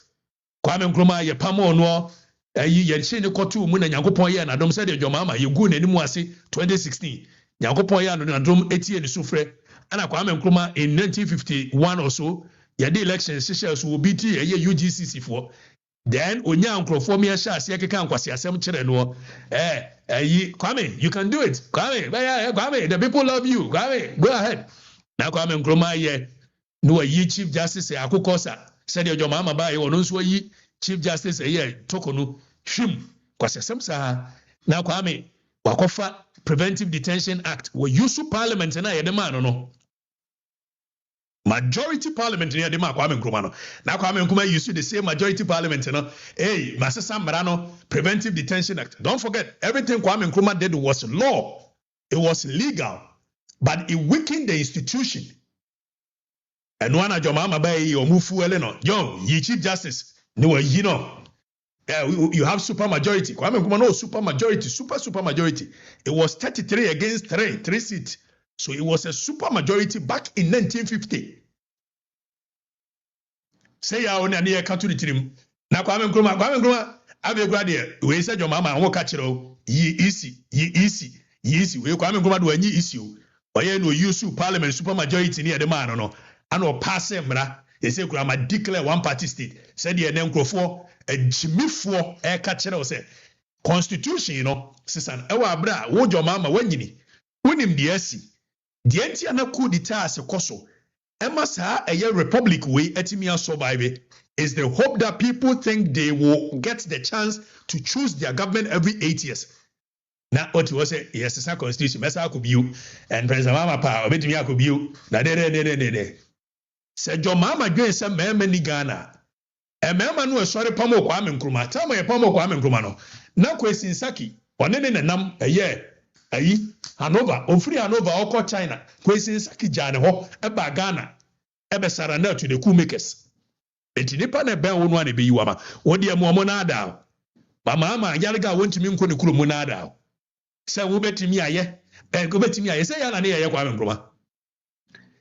Kwame Nkrumah ye pamo no. Ye ne kotu mu na Nyankopon ye na dom se de dwomama ye gu n'animu ase 2016 Nyankopon ye na dom etie ne sufre ana Kwame Nkrumah in 1951 or so ye the election session so obi ti ye UGCC for then onya nkrofo me sha ase keka nkwase asem kire no Kwame, you can do it. Kwame, the people love you. Kwame, go ahead. Na Kwame Nkrumah ye no yi Chief Justice Akukosa said your mama ba ye ono so yi Chief Justice Tokonu Shim kwase semsa na Kwame wakofa Preventive Detention Act we use parliament na ye de man no majority parliament na ye de man Kwame Nkrumah no na Kwame Nkrumah use the same majority parliament no masesa mra no Preventive Detention Act. Don't forget everything Kwame Nkrumah did was law, it was legal, but it weakened the institution. And one of your mama by your mufu no yo ye Chief Justice no you know you have super majority. Kwame Nkrumah no super majority, super majority. It was 33 against 3 seats. So it was a super majority back in 1950. Say ya on near Catholic. Now Kwame Nkrumah abegradie we say your mama won catch ye easy. We Kwame Nkrumah do any issue. Oye no use parliament super majority near the man no. And or pass mra. They say Kurama declare one party state. Said the Nenkrofo a Jimmy for air catcher say constitution, you know, sisan ewa bra wo your mama wanyini. Unim the SC. The anti-ana coup d'etat as a koso. Emma sa a republic way etimia survive is the hope that people think they will get the chance to choose their government every 8 years. Now what you say, yes, it's a constitution, Mesa could be you, and President Mama Pa, Obetimia could be you. Na de. Said your mama doing some man in Ghana. A man who was sorry Pomo Kwame Nkrumah. Tell me a Pomo Kwame Nkrumah no. Now question Saki. One in a num a year. Hanover, Ofri Hanover, Oko China. Question Saki Jane ho, Eba Ghana. Eba Sarana to the Kumakers. Eti nipa ne ben wonu ane be yiwama. Wodi emu omonada. Mama Yaliga went to me nko ne kuro monada. Say wo betimi aye. Go betimi aye. Say yana ne ye Kwame Nkrumah.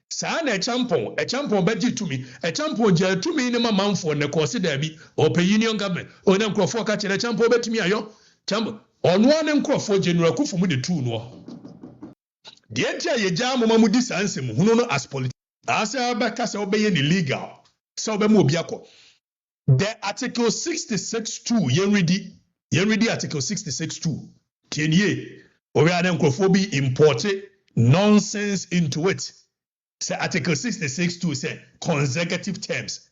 Sana a champon beji to me, a champon jail to me in my mouth for the course derby or pay union government or them crop for catching a champon bet me ayo champ on one and crop for general kufu with the two no. The entire jam mamudi sansem who know as politics. As I back as obeying illegal. So be mobiako. The article 66.2 yen article 66.2 10 ye or them crofobia imported nonsense into it. Say Article 66.2 say consecutive terms.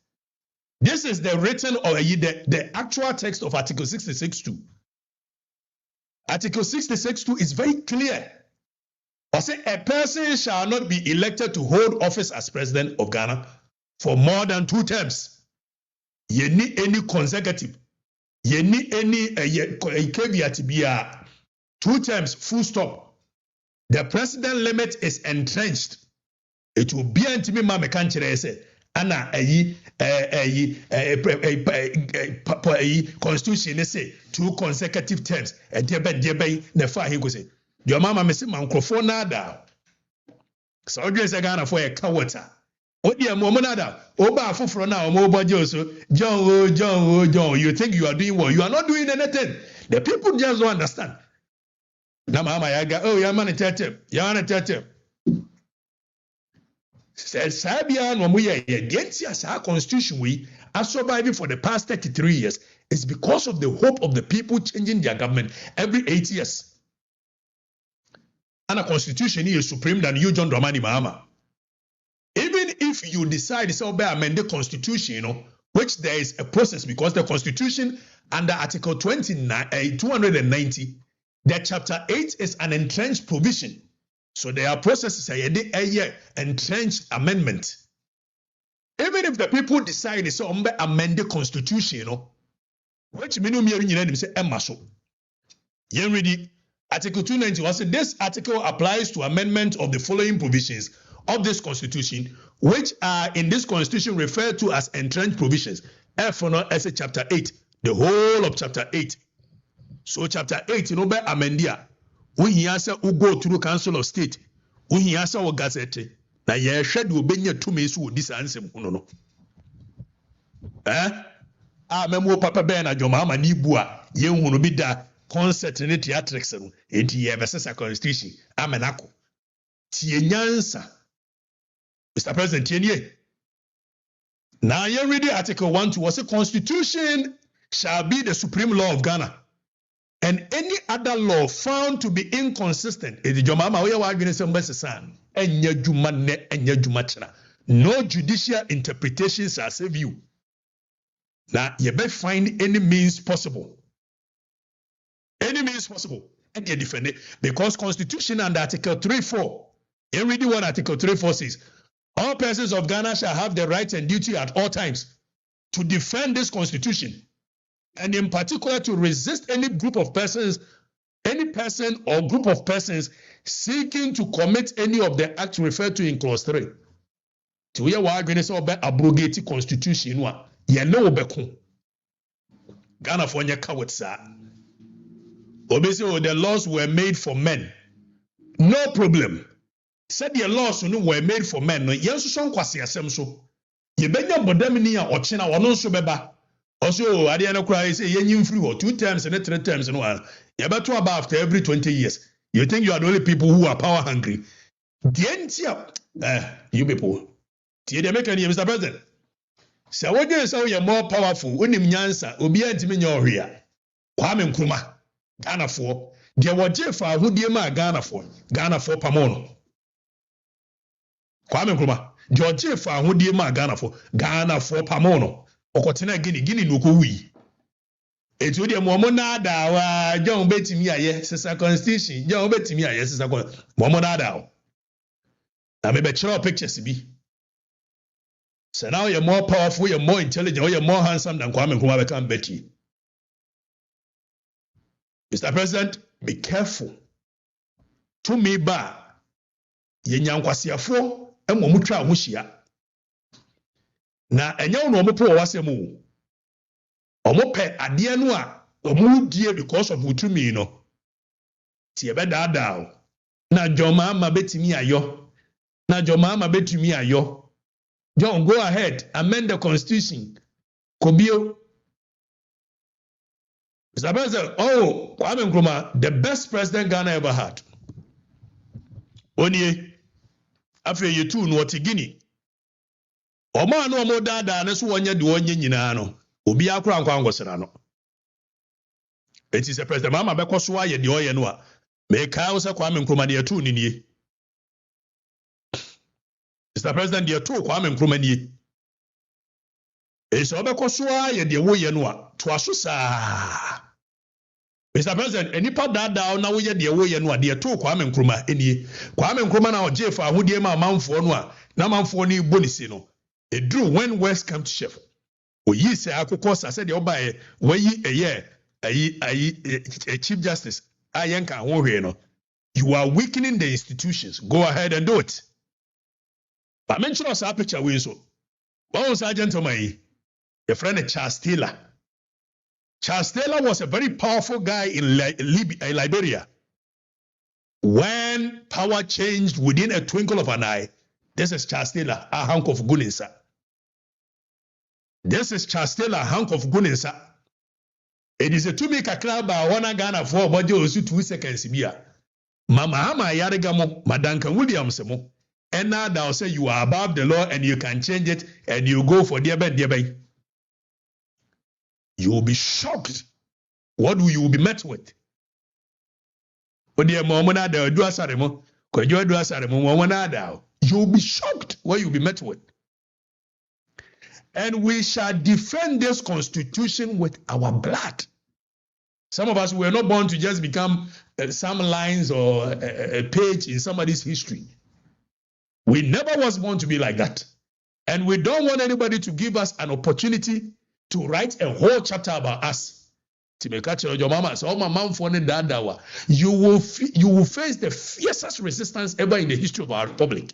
This is the written or the actual text of Article 66.2. Article 66.2 is very clear. I say a person shall not be elected to hold office as president of Ghana for more than 2 terms. You need any consecutive. You need any caveat be 2 terms, full stop. The president limit is entrenched. It will be anti me mama can't say. Ana constitution say 2 consecutive terms. And debe ne fa he go say. Your mama me say microphone nada. So you say Ghana for a kawata. What dear Momonada? Oba for now, mobile John. You think you are doing what? You are not doing anything. The people just don't understand. Now, Mama, oh, you're man, you're said Sabian, when we are against us, our constitution, we are surviving for the past 33 years. It's because of the hope of the people changing their government every 8 years. And a constitution is supreme than you, John Dramani Mahama. Even if you decide to amend the constitution, which there is a process because the constitution under Article 290, that chapter 8 is an entrenched provision. So there are processes, a entrenched amendment. Even if the people decide to amend the constitution, which means say emaso. You read Article 290 was this article applies to amendment of the following provisions of this constitution, which are in this constitution referred to as entrenched provisions. As a chapter 8, the whole of chapter 8. So chapter 8, be amendia. We answer who go through Council of State. We answer our gazette. Na ye shed will be near 2 months with this answer. No. Memo Papa Ben and your mama Nibua, ye will be that concert in the theatrics. It ye versus a constitution. Amenako. Tienyansa. Mr. President, Tienye. Now you read the Article 1 to us, a constitution shall be the supreme law of Ghana. And any other law found to be inconsistent, no judicial interpretation shall save you. Now, you better find any means possible. Any means possible. And you defend it. Because Constitution under Article 3.4, you read what Article 3.4 says. All persons of Ghana shall have the right and duty at all times to defend this Constitution. And in particular, to resist any group of persons, any person or group of persons seeking to commit any of the acts referred to in clause 3. To hear why Ghana say about abrogated constitution, you know Ghana for your cowards, sir. Obviously, the laws were made for men. No problem. Said the laws were made for men. No, yes, so kwasi asem so. You benya bodamini a ochina wono so beba. Also, at the end of Christ, you free 2 terms and 3 terms in one. You better about after every 20 years. You think you are the only people who are power hungry. You people. The American, Mr. President. So what you say you're more powerful. When him nyansa, obi antimi nyo hia. K1ng Ghana Ghana for. There were Jefa who dear Ghana for Pamono. K1ng Ghana. George Jefa who dear Ghana for Pamono. Okotina Guinea no kuwi. Etu de mo nada wa John betimi aye sesa constitution John betimi aye sesa mo nada o. Na me be chiro pictures bi. So now you're more powerful, you're more intelligent, you're more handsome than K1ng Ghana can bet you. Mr. President, be careful. To me ba ye nyankwasiafo e mo mutwa ahohia. Na enya no omo po wasemu omo pe ade no a omo die because of utumi no tie be dada na joma ma betimi ayo John, go ahead, amend the constitution. Kobio Mr. President, K1ng Ghana, the best president Ghana ever had. Onye after you two no Guinea. Oma no mo dada ne so wonye de wonye nyina no obi akura nkwa no. It is a president mama be kwaso aye de oye no a me kai wo se K1ng Ghana de atu ni. Mr. President de atu K1ng Ghana ni. E so be kwaso aye de woye no a to aso saa. Mr. President enipa dada na woye de woye no a de atu K1ng Ghana ni. K1ng Ghana na ojefa ahudie ma manfo no a na manfo ni bonisi no. It drew when West come to chef. Oyi say akukos I said the oba a chief justice ayenka ho no. You are weakening the institutions. Go ahead and do it. But mention us our picture we so. One was Sergeant Omai, a friend Charles Taylor. Charles Taylor was a very powerful guy in Liberia. When power changed within a twinkle of an eye, this is Charles Taylor, a hunk of Guninsa. This is Charles Taylor, a hunk of Guninsa. It is a 2-maker club by 1 Ghana for about 2 seconds. Mahama Yarigamo, Madanka Williams, and now they'll say you are above the law and you can change it and you go for dear bed. You will be shocked. What will you be met with? You will be shocked what you'll be met with. And we shall defend this constitution with our blood. Some of us were not born to just become some lines or a page in somebody's history. We never was born to be like that. And we don't want anybody to give us an opportunity to write a whole chapter about us. You will face the fiercest resistance ever in the history of our republic.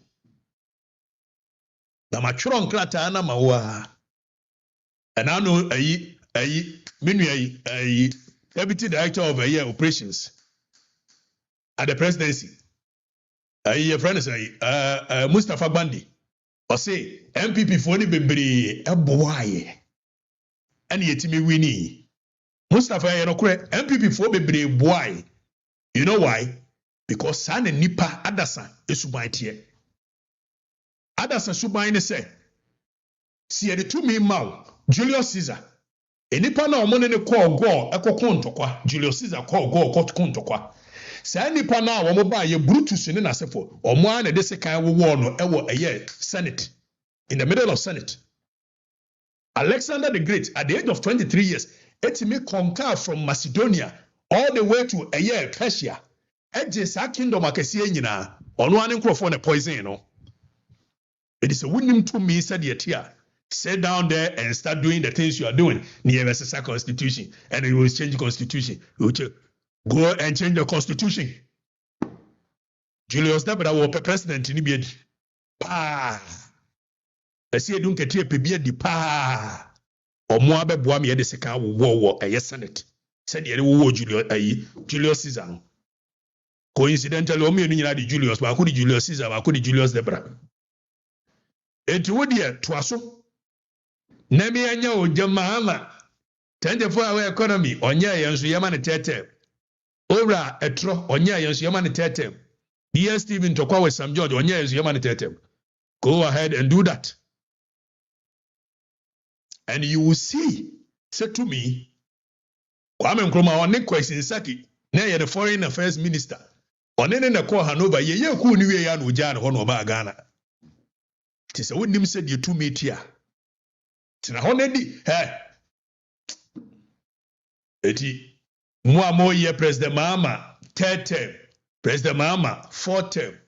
And I know Deputy Director of Operations at the presidency. A friend is Mustafa Bandi. Or say MPP for the baby a boy. And yet me winnie. Mustafa MPP for baby boy. You know why? Because San and Nipa Adasa is subaitiye. Adasa subaine say. See the 2 me mouth Julius Caesar. Enipa na omone ne call go ekokontokwa Julius Caesar call go kontokwa. Say nipa na wo ba ye Brutus ne na sefo omo an de sekan wo no ewo eye Senate in the middle of Senate. Alexander the Great at the age of 23 years etimi conquer from Macedonia all the way to eye Persia. Eje sa kingdom akese nyina ono an nkrofo na poison no. It is a winning to me said yet here. Sit down there and start doing the things you are doing. Near the constitution, and it will change the constitution. Go and change the constitution. Julius Debra was president in Libya. Pa. I see you don't get here, di pa. Or more be boami the second war a Senate. Said the war Julius Caesar. Coincidentally, only the Julius, but I could Julius Caesar, I could Julius Debra. And to what dear, Twasso. Nemi anya oja mahama 24-hour economy onya yensu yama ne tete ora etro onya yensu yama ne tete DS Stephen Tokwa with Sam George onya yensu yama ne tete. Go ahead and do that, and you will see. Say to me, Kwame Nkrumah on question Saki na ye the foreign affairs minister onene na call Hanover ye ku ni we ya no ja na ho no ba Ghana. It is a wonim said you to meet here. Tina honedi eti mo ye President Mahama 3rd term, President Mahama 4th term.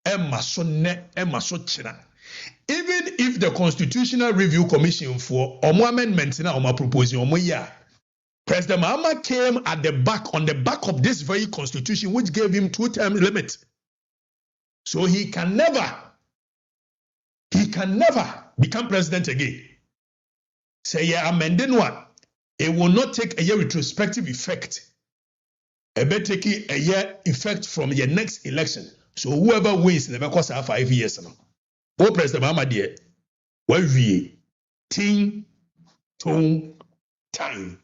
Emma so china. Even if the Constitutional Review Commission for omo amendment na omo proposing omo ya, President Mahama came on the back of this very constitution which gave him 2-term limit. So he can never become president again. Say yeah, amending one. It will not take a year retrospective effect. It will take a year effect from your next election. So whoever wins, they will cost 5 years now. Oh, President Mahama dear, well we ting tong time.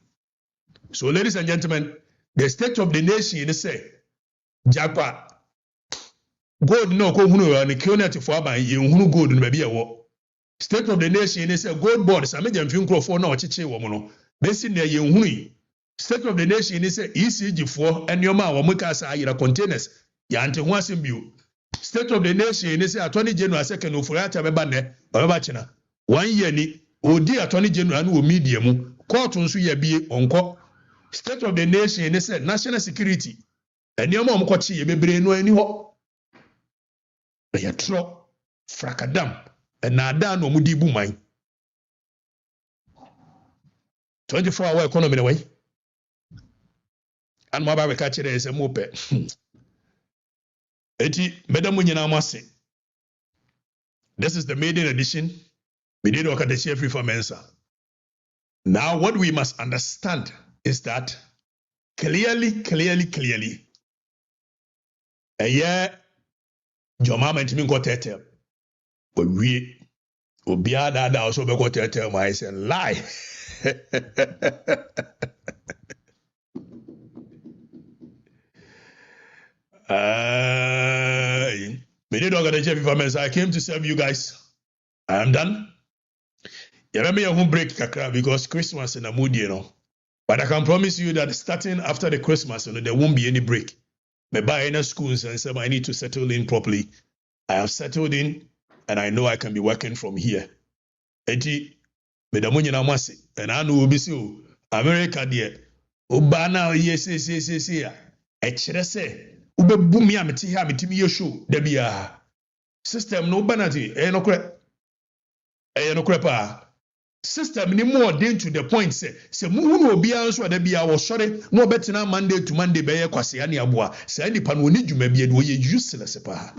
So ladies and gentlemen, the state of the nation is say, Japa. God no ko hunu ya ne kionati for aban ye hunu gold no ba wo. State of the nation is a gold board sa meja mfi nkrofo na ochiche wo mo no. Besi na ye hunu. State of the nation is a ECG for enioma wo muka sa ayira containers ya ante ho asembio. State of the nation is Attorney General second ofurata beba ne baba china. 1 year ni odi Attorney General no media mu court nso ya bie onko. State of the nation is a national security. Enioma omkochi ye bebre no ani ho. Yatro frakadam nada no mu di bu man 24-hour economy way and ma ba we ka kire ese mo pe eti madam nyina amase. This is the maiden edition. We did okatakyie free for mensa. Now what we must understand is that clearly a year Jomama and Timmy got tete. But we Obia Dada also got tete. I said lie. We did okatakyie for mensa. I came to serve you guys. I am done. You remember your home break kakra because Christmas in a mood, you know. But I can promise you that starting after the Christmas, you know, there won't be any break. Me buy any schools and say I need to settle in properly. I have settled in and I know I can be working from here. Eti me da munyina mase and I know obi si America there. Oba na yes ya. E kire se ubebu mi ameti ha metimi ye show da bia. System no banati e no kure pa. System ni more than to the point say mu hu no obi anso da bia wo sore no betina Monday to Monday be ye kwase ane aboa say nipa no oni dwuma bia no ye useless pa.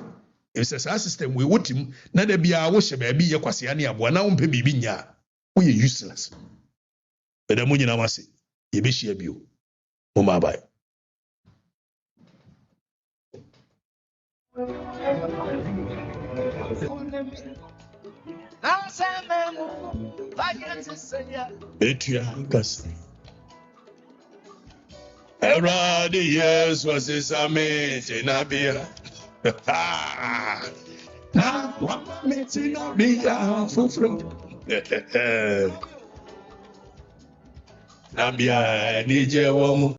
If say system we wotim na da bia wo hye ba bi ye kwase ane aboa na wo mpe bibi nya wo ye useless. Beda mu nyina mase ye be hye bio mo ma bai. Etuankas Eradi yes was his amazing Nabia. Na wa meti na bia fufro. Nabia ni je wo mu.